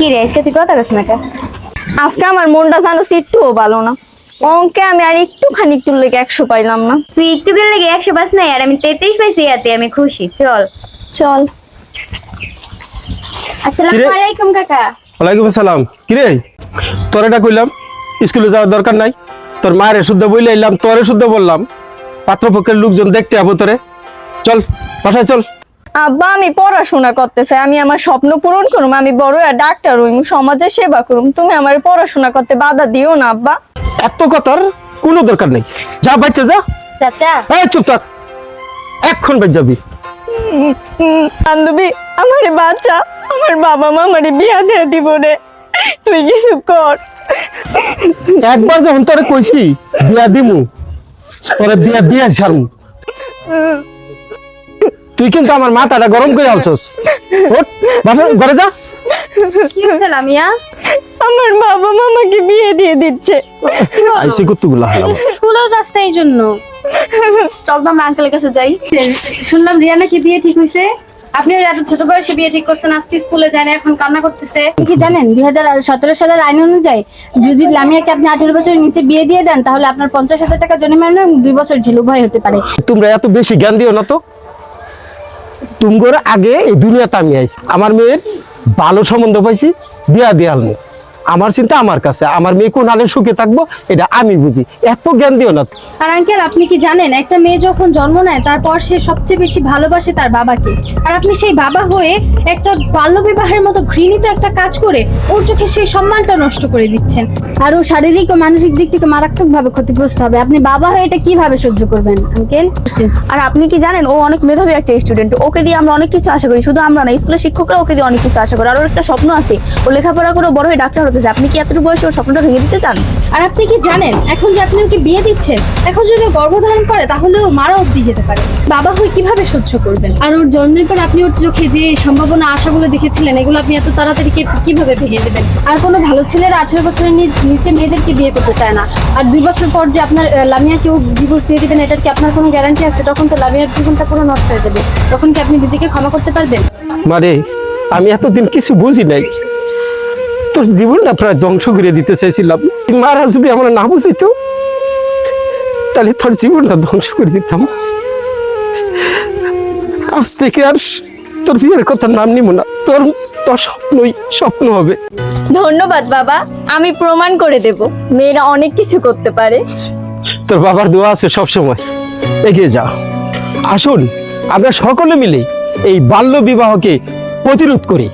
কি রে আজকে তুই কথা কস না কে? আজকে আমার মনটা জানো একটুও ভালো না। অঙ্কে আমি আর একটুখানি একটু লেগে 100 পাইলাম না। তুই একটু দিন লেগে 100 পাস নাই আর আমি 33 পাইছি, এতে আমি খুশি। চল চল। আসসালামু আলাইকুম কাকা। ওয়ালাইকুম আসসালাম। কিরে তোর এটা কইলাম স্কুলে যাওয়ার দরকার নাই, তোর মায়ের শুদ্ধ বইলে এলাম, তোরে শুদ্ধ বললাম, পাত্রপক্ষের লোকজন দেখতে যাবো তোরে। চল বাসায় চল। আব্বা আমি পড়াশোনা করতে চাই, আমি আমার স্বপ্ন পূরণ করুম, আমি বড় ডাক্তার হইম, সমাজের সেবা করুম। তুমি আমার পড়াশোনা করতে বাধা দিও না আব্বা। এত কথার কোনো দরকার নেই, যা বাচ্চা যা। চাচা এই চুপ থাক, এখন বাজ যাবি। বান্ধবী আমারে বাচ্চা, আমার বাবা মা আমারে বিয়া দিয়ে দিব রে, তুই কিছু কর। একবার যখন তোরে কইছি বিয়া দিমু, তোরে বিয়া দিয়া ছাড়মু। তুই কিন্তু আমার মাথাটা গরম করে আলছস। ওঠ বাসা ঘরে যা। কি হইছে লামিয়া? আমার বাবা মা আমাকে বিয়ে দিয়ে দিচ্ছে। আইসি কুত্তুগুলা হালাম। স্কুলেও যাস না এই জন্য? চল তো আমরা আঙ্কেলের কাছে যাই। শুনলাম রিয়া নাকি বিয়ে ঠিক হইছে। আপনি ওর এত ছোট বয়সে বিয়ে ঠিক করছেন, আজকে স্কুলে যায় না, এখন কান্না করতেছে। কি জানেন 2017 সালের আইন অনুযায়ী যদি লামিয়াকে আপনি 18 বছরের নিচে বিয়ে দিয়ে দেন তাহলে আপনার 50,000 টাকা জরিমানা এবং 2 বছর জেল উভয় হতে পারে। তোমরা এত বেশি জ্ঞান দিও না তো। তুমগোর আগে এই দুনিয়াতে আমি আইছি, আমার মেয়ের ভালো সম্বন্ধ পাইছি, বিয়া দিয়ালমু। আমার চিন্তা আমার কাছে, আমার মেয়ে কোন হালে সুখে থাকবো এটা আমি বুঝি। এত জ্ঞান দিও না। আর আঙ্কেল আপনি কি জানেন একটা মেয়ে যখন জন্ম নেয় তারপর সে সবচেয়ে বেশি ভালোবাসে তার বাবাকে, আর আপনি সেই বাবা হয়ে একটা বাল্যবিবাহের মতো ঘৃণিত একটা কাজ করে ওর চোখে সেই সম্মানটা নষ্ট করে দিচ্ছেন, আর ও শারীরিক ও মানসিক দিক থেকে মারাত্মকভাবে ক্ষতিগ্রস্ত হবে। আপনি বাবা হয়ে এটা কিভাবে সহ্য করবেন আঙ্কেল? আর আপনি কি জানেন ও অনেক মেধাবী একটা স্টুডেন্ট, ওকে দিয়ে আমরা অনেক কিছু আশা করি। শুধু আমরা না, স্কুলের শিক্ষকরা ওকে দিয়ে অনেক কিছু আশা করে। আর ওর একটা স্বপ্ন আছে, ও লেখাপড়া করে বড় হয়ে ডাক্তার হতে চায়। আপনি কি এতটুকু বয়সে ওর স্বপ্নটা ভেঙে দিতে চান? আর আপনি কি জানেন এখন যে আপনি ওকে বিয়ে দিচ্ছেন, এখন যদি ও গর্ভধারণ করে তাহলে ও মারা অবধি যেতে পারে। বাবা হয়ে কিভাবে সহ্য করবেন? আর ওর জন্মের পর আপনি ওর চোখে যে সম্ভাবনা আশাগুলো দেখেছিলেন এগুলো আপনি এত তাড়াতাড়ি কিভাবে ভেঙে দেবেন? আর কোনো ভালো ছেলেরা 18 বছরের নিচে মেয়েদেরকে বিয়ে করতে চায় না। আর 2 বছর পর যে আপনার লামিয়াকেও ডিভোর্স দিয়ে দিবেন, এটার কি আপনার কোনো গ্যারান্টি আছে? তখন তো লামিয়ার জীবনটা পুরো নষ্ট হয়ে যাবে। তখন কি আপনি নিজেকে ক্ষমা করতে পারবেন? মানে আমি এতদিন কিছু বুঝি নাই, তোর জীবনটা প্রায় ধ্বংস করে দিতে চাইছিলাম। মারা যদি আমরা না বুঝিত তাহলে তোর জীবনটা ধ্বংস করে দিতাম। আজ থেকে আর তোর বিয়ের কথা নাম নিব না, তোর তোর স্বপ্নই স্বপ্ন হবে। ধন্যবাদ বাবা, আমি প্রমাণ করে দেব মেয়েরা অনেক কিছু করতে পারে। তোর বাবার দোয়া আছে সবসময়, এগিয়ে যা। আসুন আমরা সকলে মিলে এই বাল্য বিবাহকে প্রতিরোধ করি।